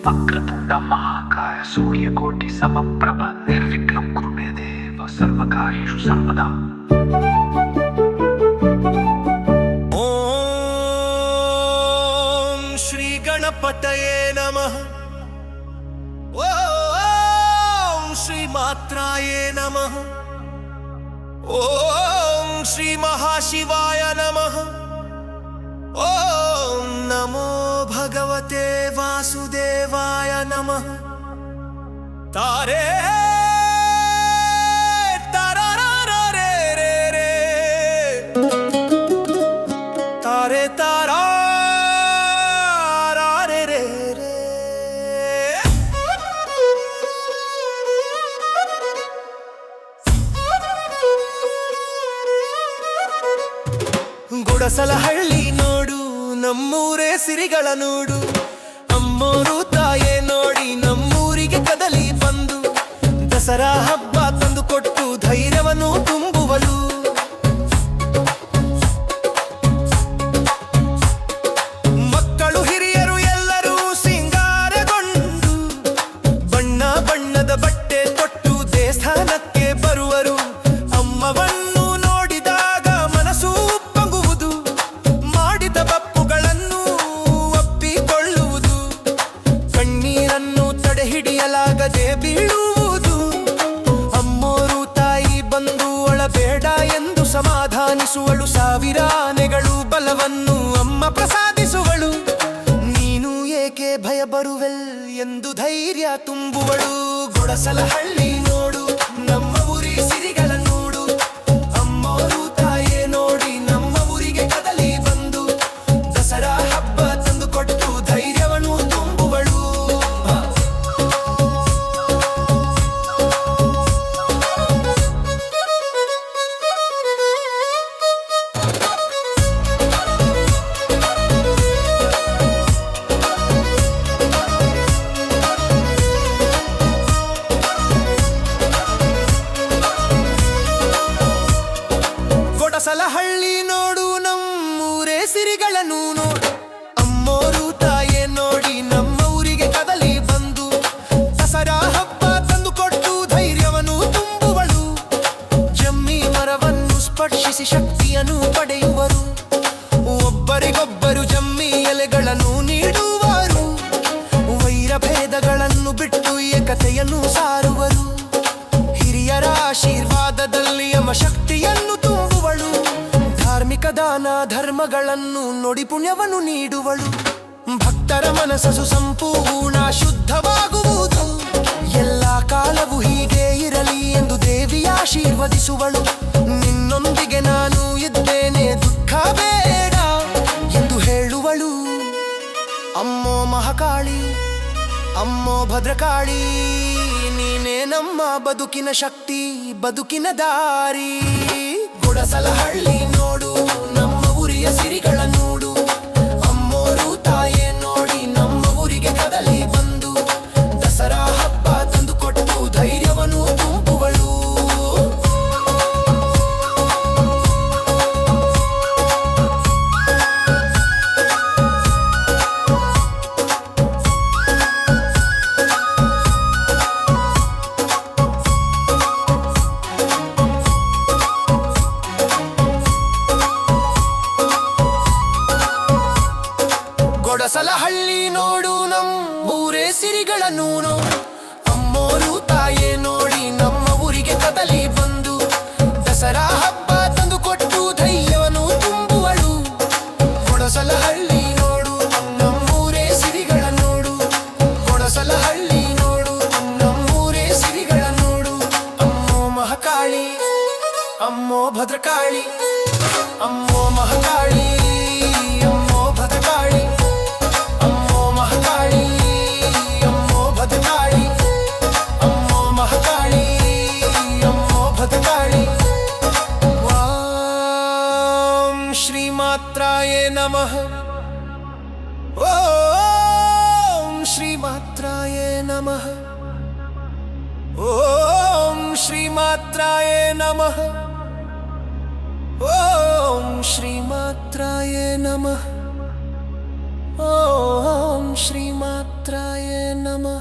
वक्रतुंड महाकाय सूर्यकोटि समप्रभ निर्विघ्नं कुरु मे देव सर्वकार्येषु सर्वदा। ओम श्री गणपतये नमः। ओम श्री मात्राये नमः। ओम श्री महाशिवाय नमः। ओम नमो भगवते वासुदेवाय नमः। तारे तारारे रे रे तारे तारा रे रे रे। ಗುಡಸಲಹಳ್ಳಿ ನೋಡು ನಮ್ಮೂರೇ ಸಿರಿಗಳ ನೋಡು, ಅಮ್ಮೋರು ತಾಯೇ ನೋಡಿ ನಮ್ಮೂರಿಗೆ ಕದಲಿ ಬಂದು ದಸರಾ ಹಬ್ಬ ತಂದು ಕೊಟ್ಟು ಧೈರ್ಯವನ್ನು ತುಂಬುವಳು. ಮಕ್ಕಳು ಹಿರಿಯರು ಎಲ್ಲರೂ ಸಿಂಗಾರಗೊಂಡು ಬಣ್ಣ ಬಣ್ಣದ ಬಟ್ಟೆ ತೊಟ್ಟು ದೇವಸ್ಥಾನಕ್ಕೆ ಬರುವರು. ಅಮ್ಮವನ್ನು ನೋಡಿದಾಗ ಮನಸ್ಸು ಉಪ್ಪಗುವುದು, ಮಾಡಿದ ಬಪ್ಪುಗಳನ್ನು ಒಪ್ಪಿಕೊಳ್ಳುವುದು, ಕಣ್ಣೀರನ್ನು ತಡೆ ಹಿಡಿಯಲಾಗದೆ ಬೀಳುವುದು. ಅಮ್ಮೋರು ತಾಯಿ ಬಂದು ಒಳಬೇಡ ಎಂದು ಸಮಾಧಾನಿಸುವಳು, ಸಾವಿರ ಆನೆಗಳು ಬಲವನ್ನು ಅಮ್ಮ ಪ್ರಸಾದಿಸುವಳು. ನೀನು ಏಕೆ ಭಯ ಬರುವೆಲ್ ಎಂದು ಧೈರ್ಯ ತುಂಬುವಳು. ಗುಡಸಲಹಳ್ಳಿ ನೋಡು ನಮ್ಮ ಊರಿ ಸಿರಿಗಳ ನೋಡು, ಅಮ್ಮೋರು ತಾಯೇ ನೋಡಿ ನಮ್ಮ ಊರಿಗೆ ಕದಲಿ ಬಂದು ದಸರಾ ಹಬ್ಬ ತಂದು ಕೊಟ್ಟು ಧೈರ್ಯವನ್ನು ತುಂಬುವಳು. ಗೊಡಸಲಹಳ್ಳಿ ನೋಡು ನಮ್ಮೂರೇ ಸಿರಿಗಳನ್ನು ನೋಡು, ಅಮ್ಮೋರು ತಾಯೇ ನೋಡಿ ನಮ್ಮ ಊರಿಗೆ ಕದಲಿ ಬಂದು ದಸರಾ ಹಬ್ಬ ತಂದು ಕೊಟ್ಟು ಧೈರ್ಯವನ್ನು ತುಂಬುವಳು. ಜಮ್ಮಿ ಮರವನ್ನು ಸ್ಪರ್ಶಿಸಿ ಶಕ್ತಿಯನ್ನು ಪಡೆಯುವರು, ಒಬ್ಬರಿಗೊಬ್ಬರು ಜಮ್ಮಿ ಎಲೆಗಳನ್ನು ನೀಡುವರು, ವೈರ ಭೇದಗಳನ್ನು ಬಿಟ್ಟು ಏಕತೆಯನ್ನು ಸಾರುವರು. ಹಿರಿಯರ ಆಶೀರ್ವಾದದಲ್ಲಿ ಅಮ್ಮ ಶಕ್ತಿಯನ್ನು ತುಂಬುವಳು, ಧಾರ್ಮಿಕ ದಾನ ಧರ್ಮಗಳನ್ನು ನುಡಿ ಪುಣ್ಯವನ್ನು ನೀಡುವಳು. ಭಕ್ತರ ಮನಸ್ಸು ಸಂಪೂರ್ಣ ಶುದ್ಧವಾಗುವುದು, ಎಲ್ಲ ಕಾಲವೂ ಹೀಗೆ ಇರಲಿ ಎಂದು ದೇವಿ ಆಶೀರ್ವದಿಸುವಳು. ನಿನ್ನೊಂದಿಗೆ ನಾನು ಇದ್ದೇನೆ ದುಃಖ ಬೇಡ ಎಂದು ಹೇಳುವಳು. ಅಮ್ಮೋ ಮಹಾಕಾಳಿ, ಅಮ್ಮೋ ಭದ್ರಕಾಳಿ, ನೀನೇ ನಮ್ಮ ಬದುಕಿನ ಶಕ್ತಿ, ಬದುಕಿನ ದಾರಿ. ಗುಡಸಲಹಳ್ಳಿ ನೋಡು ನಮ್ಮ ಊರಿಯ ಸಿರಿಗಳ ನೋಡು, ಅಮ್ಮೋರು ತಾಯೇ ನೋಡಿ ನಮ್ಮ ಊರಿಗೆ ಕದಲಿ ಬಂದು ದಸರಾ ಹಬ್ಬ ತಂದು ಕೊಟ್ಟು ಧೈರ್ಯವನ್ನು ತುಂಬುವಳು. ಗೊಡಸಲಹಳ್ಳಿ ನೋಡು ನಮ್ಮೂರೇ ಸಿರಿಗಳನ್ನು ನೋಡು, ಅಮ್ಮೋರು ತಾಯೇ ನೋಡಿ ನಮ್ಮ ಊರಿಗೆ ಕದಲಿ ಬಂದು ದಸರಾ ಹಬ್ಬ ತಂದು ಕೊಟ್ಟು ಧೈರ್ಯವನ್ನು ತುಂಬುವಳು. ಗೊಡಸಲಹಳ್ಳಿ ನೋಡು ನಮ್ಮೂರೇ ಸಿರಿಗಳ ನೋಡು, ಗೊಡಸಲಹಳ್ಳಿ ನೋಡು ನಮ್ಮೂರೇ ಸಿರಿಗಳ ನೋಡು. ಅಮ್ಮೋ ಮಹಾಕಾಳಿ, ಅಮ್ಮೋ ಭದ್ರಕಾಳಿ, ಅಮ್ಮೋ ಮಹಾಕಾಳಿ, ಅಮ್ಮೋ ಭದ್ರಕಾಳಿ, ಅಮ್ಮೋ ಮಹಾಕಾಳಿ, ಅಮ್ಮೋ ಭದ್ರಕಾಳಿ, ಅಮ್ಮೋ ಮಹಾಕಾಳಿ, ಅಮ್ಮೋ ಭದ್ರಕಾಳಿ. ಓಂ ಶ್ರೀ ಮಾತ್ರಾಯೇ ನಮಃ. ಓಂ ಶ್ರೀ ಮಾತ್ರಾಯೇ ನಮಃ. ಓಂ ಶ್ರೀ ಮಾತ್ರಾಯೇ ನಮಃ. ಓಂ ಶ್ರೀ ಮಾತ್ರಾಯೇ ನಮಃ. ಓಂ ಶ್ರೀಮಾತ್ರಾಯ ನಮಃ.